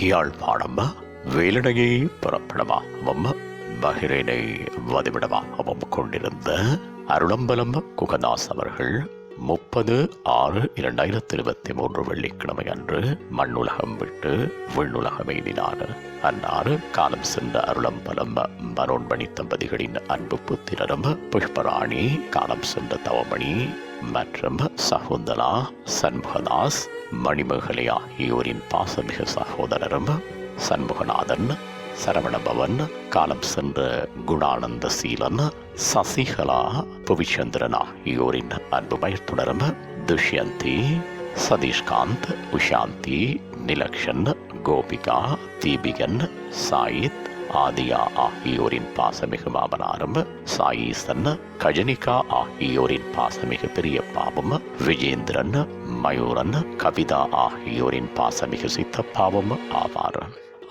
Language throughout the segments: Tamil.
யாழ்ப்பாணம் வேலனையை புறப்படமாகவும் பஹ்ரைனை வதிவிடமாகவும் கொண்டிருந்த அருளம்பலம் குகதாஸ் அவர்கள் 30/6/2023 வெள்ளிக்கிழமை அன்று மண்ணுலகம் விட்டு விண்ணுலகம் எய்தினார். அன்னார் காலம் சென்ற அருளம்பலம் மனோன்மணி தம்பதிகளின் அன்பு புத்திரரும் புஷ்பராணி காலம் சென்ற தவமணி மற்றும் சகுந்தலா சண்முகதாஸ் மணிமேகலை ஆகியோரின் பாசமிகு சகோதரரும் சண்முகநாதன் சரவணபவன் காலம் சென்ற குணானந்த சீலன் சசிகலா புவிச்சந்திரன் ஆகியோரின் அன்பு மயத்துடரும் துஷ்யந்தி சதீஷ்காந்த் உஷாந்தி நிலக்ஷன் கோபிகா தீபிகன் சாயித் ஆதியா ஆகியோரின் பாசமிகு மாமனாரும் சாயீசன் கஜனிகா ஆகியோரின் பாசமிகு பெரியப்பாவும் விஜேந்திரன் மயூரன் கவிதா ஆகியோரின் பாசமிகு சித்தப்பாவும் ஆவார்.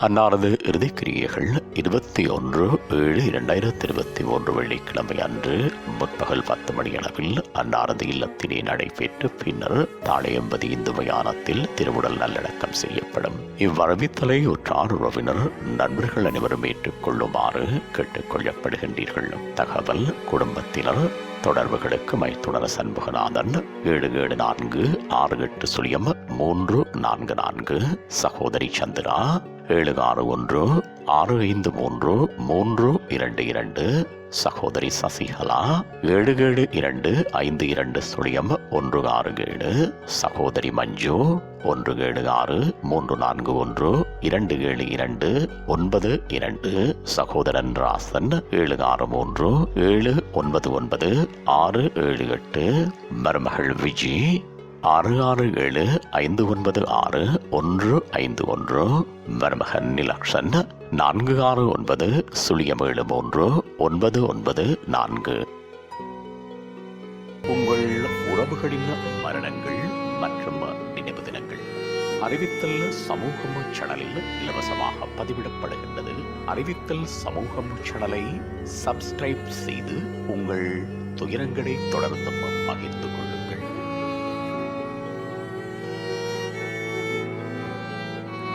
அன்னாரது இறுதிக்கிரியைகள் 21/7/2023 வெள்ளிக்கிழமை அன்று முற்பகல் 10 மணியளவில் அன்னாரது இல்லத்திலே நடைபெற்று பின்னர் தாளையம்பதி இந்து மயானத்தில் திருவுடல் நல்லடக்கம் செய்யப்படும். இவ்வரவித்தலை உற்றார் உறவினர் நண்பர்கள் அனைவரும் ஏற்றுக்கொள்ளுமாறு கேட்டுக் கொள்ளப்படுகின்றீர்கள். தகவல் குடும்பத்தினர் தொடர்புகளுக்கு மைத்துணர் சண்முகநாதன் 77468344 சகோதரி சந்திரா 7616533322 சகோதரி சசிகலா 77252167 சகோதரி மஞ்சு 1763412729 சகோதரன் ராசன் 7637999678 மருமகள் விஜி 6675961151 மருமகன் நிலக்ஷன் 4690739994. உங்கள் உறவுகளின் மரணங்கள் மற்றும் நினைவு தினங்கள் அறிவித்தல் சமூகம் சேனலில் இலவசமாக பதிவிடப்படுகின்றது. அறிவித்தல் சமூகம் சேனலை சப்ஸ்கிரைப் செய்து உங்கள் துயரங்களை தொடர்ந்து பகிர்ந்து கொள்ளுங்கள்.